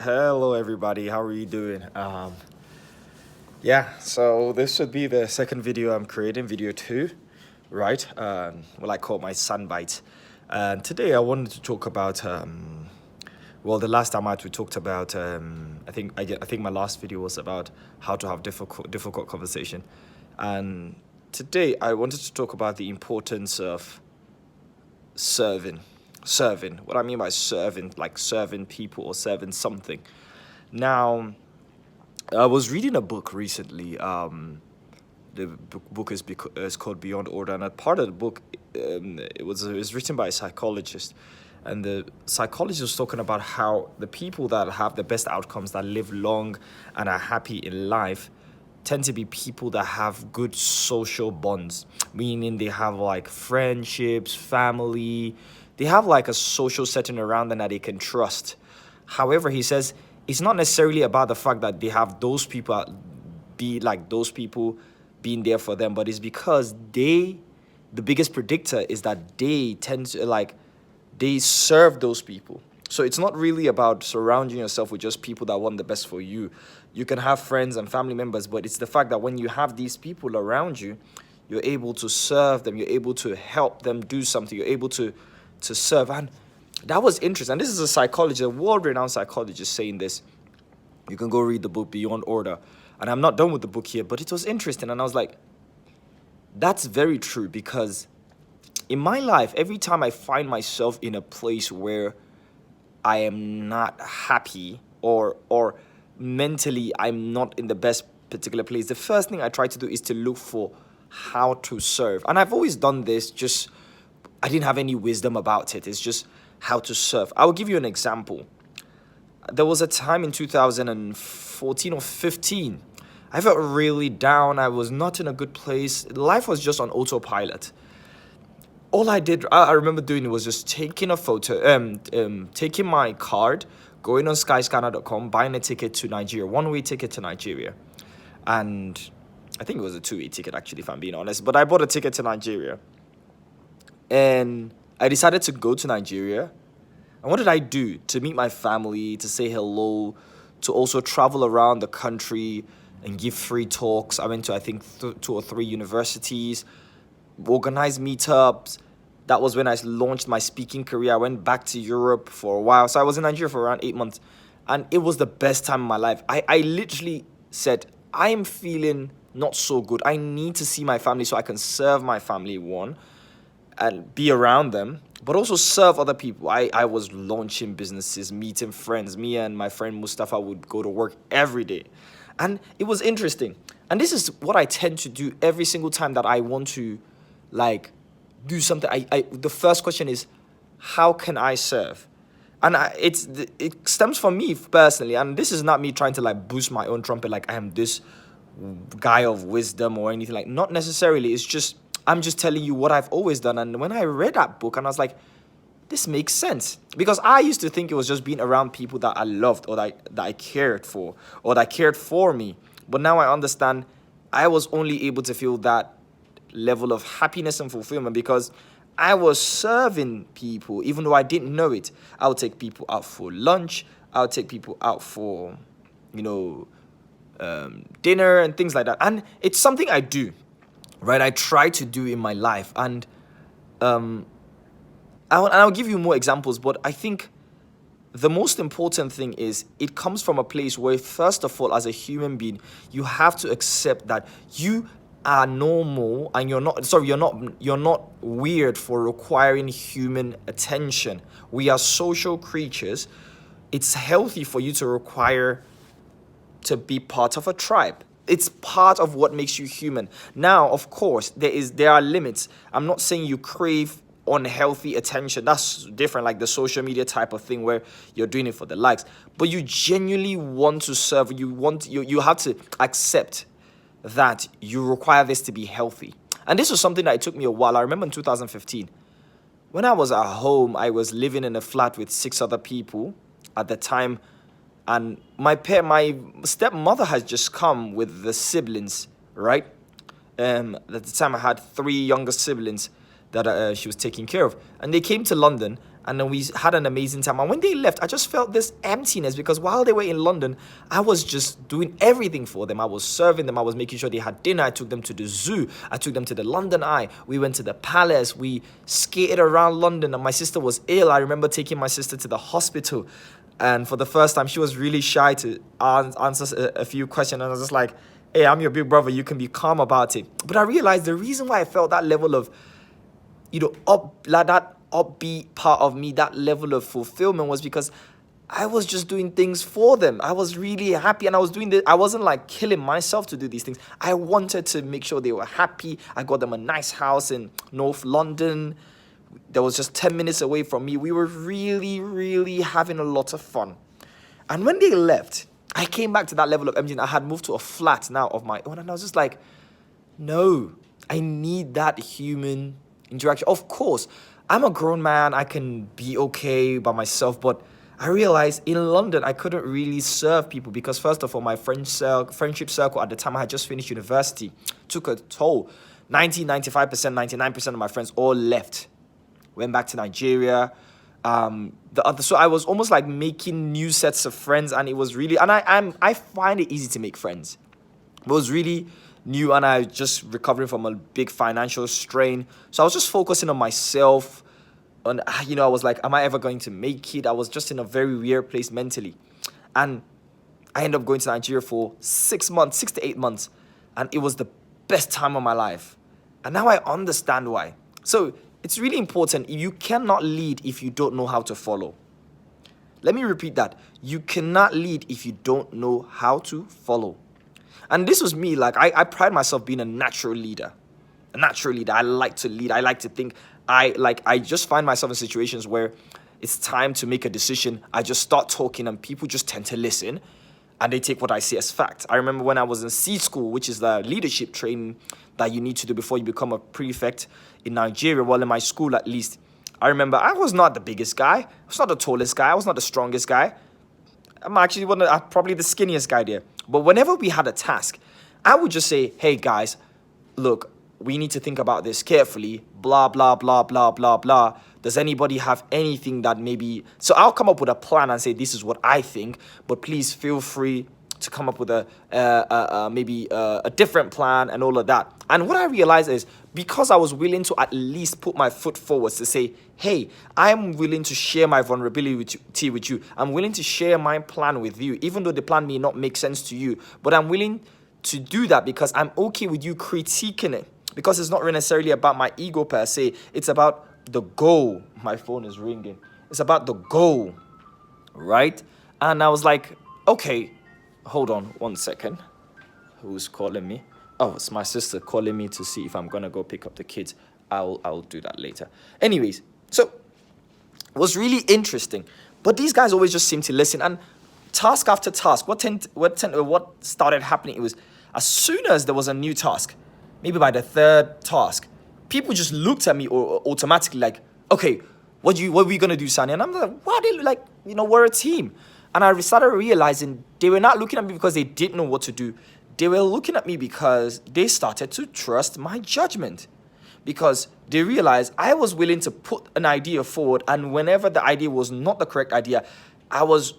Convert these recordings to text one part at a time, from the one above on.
Hello, everybody. How are you doing? Yeah, so this should be the second video I'm creating, video two, right? What I call my Sunbite. And today I wanted to talk about, well, the last time we talked about, I think my last video was about how to have difficult conversation, and today I wanted to talk about the importance of serving. Serving. What I mean by serving, like serving people or serving something. Now, I was reading a book recently. The book is called Beyond Order, and a part of the book, it was written by a psychologist, and the psychologist was talking about how the people that have the best outcomes, that live long and are happy in life, tend to be people that have good social bonds, meaning they have like friendships, family, they have like a social setting around them that they can trust. However, he says it's not necessarily about the fact that they have those people be like those people being there for them, but it's because the biggest predictor is that they tend to they serve those people. So it's not really about surrounding yourself with just people that want the best for you. You can have friends and family members, but it's the fact that when you have these people around you, you're able to serve them, you're able to help them do something, you're able to serve. And that was interesting. And this is a psychologist, a world-renowned psychologist saying this. You can go read the book Beyond Order. And I'm not done with the book here, but it was interesting. And I was like, that's very true, because in my life, every time I find myself in a place where I am not happy, or mentally I'm not in the best particular place, the first thing I try to do is to look for how to serve. And I've always done this, just I didn't have any wisdom about it. It's just how to serve. I will give you an example. There was a time in 2014 or 15. I felt really down. I was not in a good place. Life was just on autopilot. All I remember doing was just taking a photo, taking my card, going on skyscanner.com, buying a ticket to Nigeria, one-way ticket to Nigeria. And I think it was a two-way ticket, actually, if I'm being honest. But I bought a ticket to Nigeria. And I decided to go to Nigeria. And what did I do? To meet my family, to say hello, to also travel around the country and give free talks. I went to, I think, two or three universities, organized meetups. That was when I launched my speaking career. I went back to Europe for a while. So I was in Nigeria for around 8 months. And it was the best time of my life. I literally said, I am feeling not so good. I need to see my family so I can serve my family, one, and be around them, but also serve other people. I was launching businesses, meeting friends. Me and my friend Mustafa would go to work every day. And it was interesting. And this is what I tend to do every single time that I want to like do something. The first question is, how can I serve? And it stems from me personally. And this is not me trying to like boost my own trumpet like I am this guy of wisdom or anything, like not necessarily. It's just I'm just telling you what I've always done. And when I read that book, and I was like, this makes sense, because I used to think it was just being around people that I loved, or that I cared for, or that cared for me. But now I understand I was only able to feel that level of happiness and fulfillment because I was serving people, even though I didn't know it. I would take people out for lunch. I would take people out for, you know, dinner and things like that. And it's something I do, right? I try to do in my life. And I'll give you more examples, but I think the most important thing is it comes from a place where, first of all, as a human being, you have to accept that you are normal, and you're not weird for requiring human attention. We are social creatures. It's healthy for you to require to be part of a tribe. It's part of what makes you human. Now, of course, there are limits. I'm not saying you crave unhealthy attention. That's different, like the social media type of thing where you're doing it for the likes. But you genuinely want to serve. You have to accept that you require this to be healthy. And this was something that it took me a while. I remember in 2015, when I was at home, I was living in a flat with six other people at the time, and my stepmother has just come with the siblings, right? At the time, I had three younger siblings that she was taking care of, and they came to London, and then we had an amazing time. And when they left, I just felt this emptiness, because while they were in London, I was just doing everything for them. I was serving them. I was making sure they had dinner. I took them to the zoo. I took them to the London Eye. We went to the palace. We skated around London, and my sister was ill. I remember taking my sister to the hospital, and for the first time, she was really shy to answer a few questions. And I was just like, hey, I'm your big brother. You can be calm about it. But I realized the reason why I felt that level of, that upbeat part of me, that level of fulfillment, was because I was just doing things for them. I was really happy, and I was doing this. I wasn't like killing myself to do these things. I wanted to make sure they were happy. I got them a nice house in North London that was just 10 minutes away from me. We were really, really having a lot of fun. And when they left, I came back to that level of emptiness. I had moved to a flat now of my own, and I was just like, no, I need that human interaction. Of course, I'm a grown man. I can be okay by myself, but I realized in London, I couldn't really serve people because, first of all, my friendship circle at the time, I had just finished university, took a toll. 95%, 99% of my friends all left, went back to Nigeria. So I was almost like making new sets of friends, and it was really, and I find it easy to make friends. It was really new, and I was just recovering from a big financial strain. So I was just focusing on myself. And, I was like, am I ever going to make it? I was just in a very weird place mentally. And I ended up going to Nigeria for 6 months, 6 to 8 months. And it was the best time of my life. And now I understand why. So it's really important. You cannot lead if you don't know how to follow. Let me repeat that. You cannot lead if you don't know how to follow. And this was me. Like, I pride myself being a natural leader. A natural leader. I like to lead. I like to think. I just find myself in situations where it's time to make a decision. I just start talking, and people just tend to listen, and they take what I say as fact. I remember when I was in C school, which is the leadership training that you need to do before you become a prefect in Nigeria. Well, in my school at least, I remember I was not the biggest guy. I was not the tallest guy. I was not the strongest guy. I'm actually probably the skinniest guy there. But whenever we had a task, I would just say, hey, guys, look, we need to think about this carefully, blah, blah, blah, blah, blah, blah. Does anybody have anything that maybe... So I'll come up with a plan and say, this is what I think, but please feel free to come up with maybe a different plan and all of that. And what I realized is, because I was willing to at least put my foot forward to say, hey, I'm willing to share my vulnerability with you. I'm willing to share my plan with you, even though the plan may not make sense to you. But I'm willing to do that because I'm okay with you critiquing it. Because it's not necessarily about my ego per se. It's about the goal. My phone is ringing. It's about the goal, right? And I was like, okay, hold on 1 second. Who's calling me? Oh, it's my sister calling me to see if I'm going to go pick up the kids. I'll do that later. Anyways, so it was really interesting. But these guys always just seem to listen. And task after task, what started happening, it was as soon as there was a new task, maybe by the third task, people just looked at me automatically like, okay, what are we going to do, Sani? And I'm like, what? Like, we're a team. And I started realizing they were not looking at me because they didn't know what to do. They were looking at me because they started to trust my judgment. Because they realized I was willing to put an idea forward, and whenever the idea was not the correct idea, I was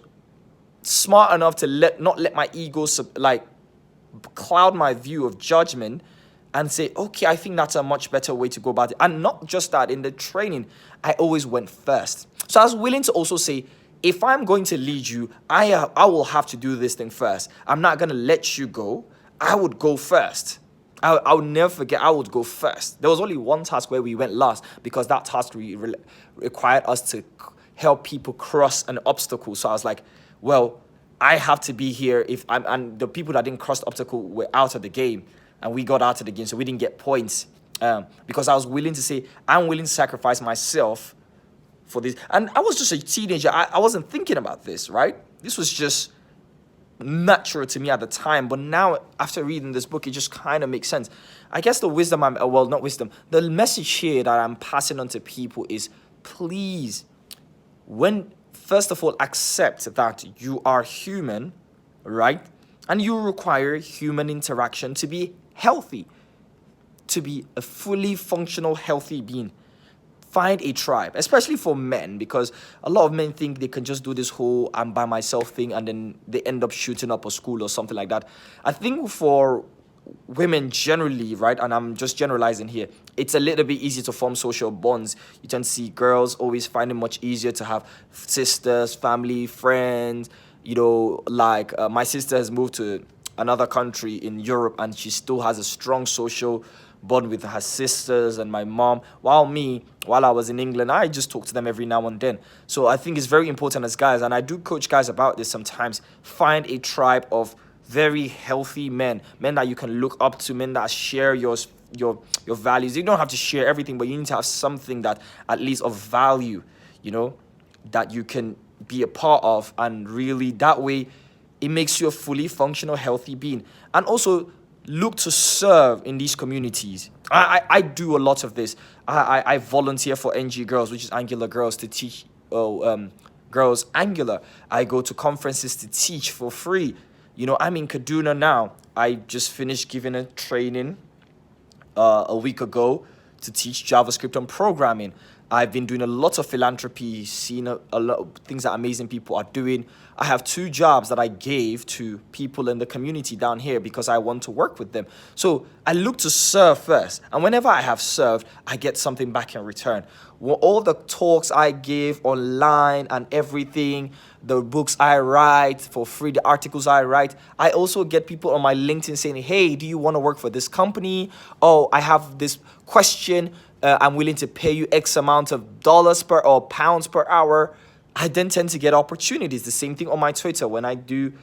smart enough to not let my ego cloud my view of judgment and say, okay, I think that's a much better way to go about it. And not just that, in the training, I always went first. So I was willing to also say, if I'm going to lead you, I will have to do this thing first. I'm not going to let you go. I would go first. I would never forget, I would go first. There was only one task where we went last because that task required us to help people cross an obstacle. So I was like, well, I have to be here and the people that didn't cross the obstacle were out of the game. And we got out of the game, so we didn't get points. Because I was willing to say, I'm willing to sacrifice myself for this. And I was just a teenager. I wasn't thinking about this, right? This was just natural to me at the time. But now, after reading this book, it just kind of makes sense. I guess the the message here that I'm passing on to people is, please, first of all, accept that you are human, right? And you require human interaction to be healthy, to be a fully functional, healthy being. find a tribe, especially for men, because a lot of men think they can just do this whole I'm by myself thing and then they end up shooting up a school or something like that. I think for women generally, right, and I'm just generalizing here, it's a little bit easier to form social bonds. You tend to see girls always find it much easier to have sisters, family, friends. Like my sister has moved to another country in Europe and she still has a strong social bond with her sisters and my mom. While I was in England, I just talk to them every now and then. So I think it's very important as guys, and I do coach guys about this sometimes, find a tribe of very healthy men that you can look up to, men that share your values. You don't have to share everything, but you need to have something that at least of value, that you can be a part of, and really that way it makes you a fully functional, healthy being. And also look to serve in these communities. I do a lot of this. I volunteer for NG Girls, which is Angular Girls, to teach girls Angular. I go to conferences to teach for free. I'm in Kaduna now. I just finished giving a training a week ago to teach JavaScript and programming. I've been doing a lot of philanthropy, seeing a lot of things that amazing people are doing. I have 2 jobs that I gave to people in the community down here because I want to work with them. So I look to serve first. And whenever I have served, I get something back in return. All the talks I give online and everything, the books I write for free, the articles I write, I also get people on my LinkedIn saying, hey, do you want to work for this company? Oh, I have this question. I'm willing to pay you X amount of dollars or pounds per hour. I then tend to get opportunities. The same thing on my Twitter when I do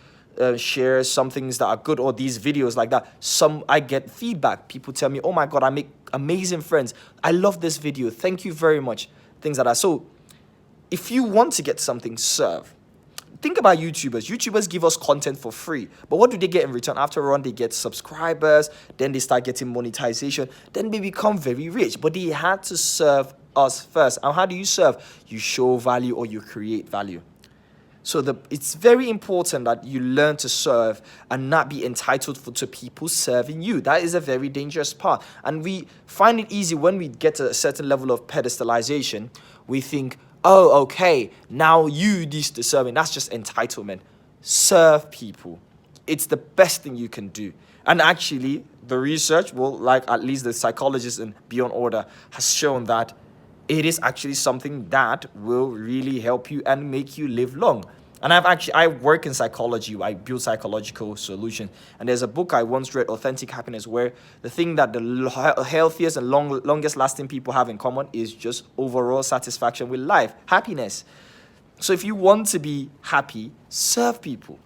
share some things that are good, or these videos like that. I get feedback. People tell me, oh my God, I make amazing friends. I love this video. Thank you very much. Things like that. So if you want to get something, serve. Think about YouTubers. YouTubers give us content for free. But what do they get in return? After all, they get subscribers. Then they start getting monetization. Then they become very rich. But they had to serve us first. And how do you serve? You show value or you create value. So it's very important that you learn to serve and not be entitled to people serving you. That is a very dangerous part. And we find it easy when we get to a certain level of pedestalization. We think, oh, okay, now you need to serve me. That's just entitlement. Serve people. It's the best thing you can do. And actually, the research, like at least the psychologists in Beyond Order, has shown that it is actually something that will really help you and make you live long. And I work in psychology. I build psychological solutions. And there's a book I once read, Authentic Happiness, where the thing that the healthiest and longest lasting people have in common is just overall satisfaction with life, happiness. So if you want to be happy, serve people.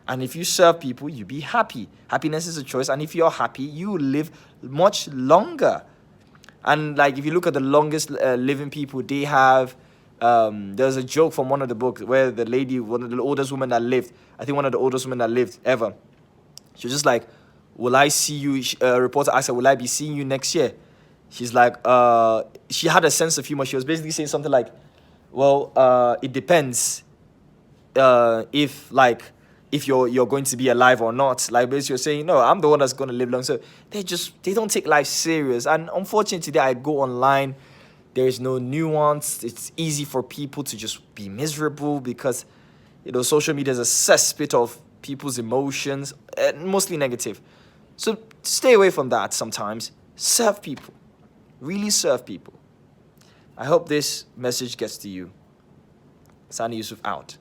And if you serve people, you be happy. Happiness is a choice. And if you're happy, you will live much longer. And like if you look at the longest living people, they have there's a joke from one of the books where the lady, one of the oldest women that lived, I think one of the oldest women that lived ever, she was just like, will I see you, a reporter asked her, will I be seeing you next year? She's like, she had a sense of humor. She was basically saying something like, well, it depends if you're going to be alive or not. Like basically you're saying, no, I'm the one that's going to live long. So they don't take life serious. And unfortunately today I go online, there's no nuance. It's easy for people to just be miserable because, social media is a cesspit of people's emotions, mostly negative. So stay away from that sometimes. Serve people. Really serve people. I hope this message gets to you. Sani Yusuf out.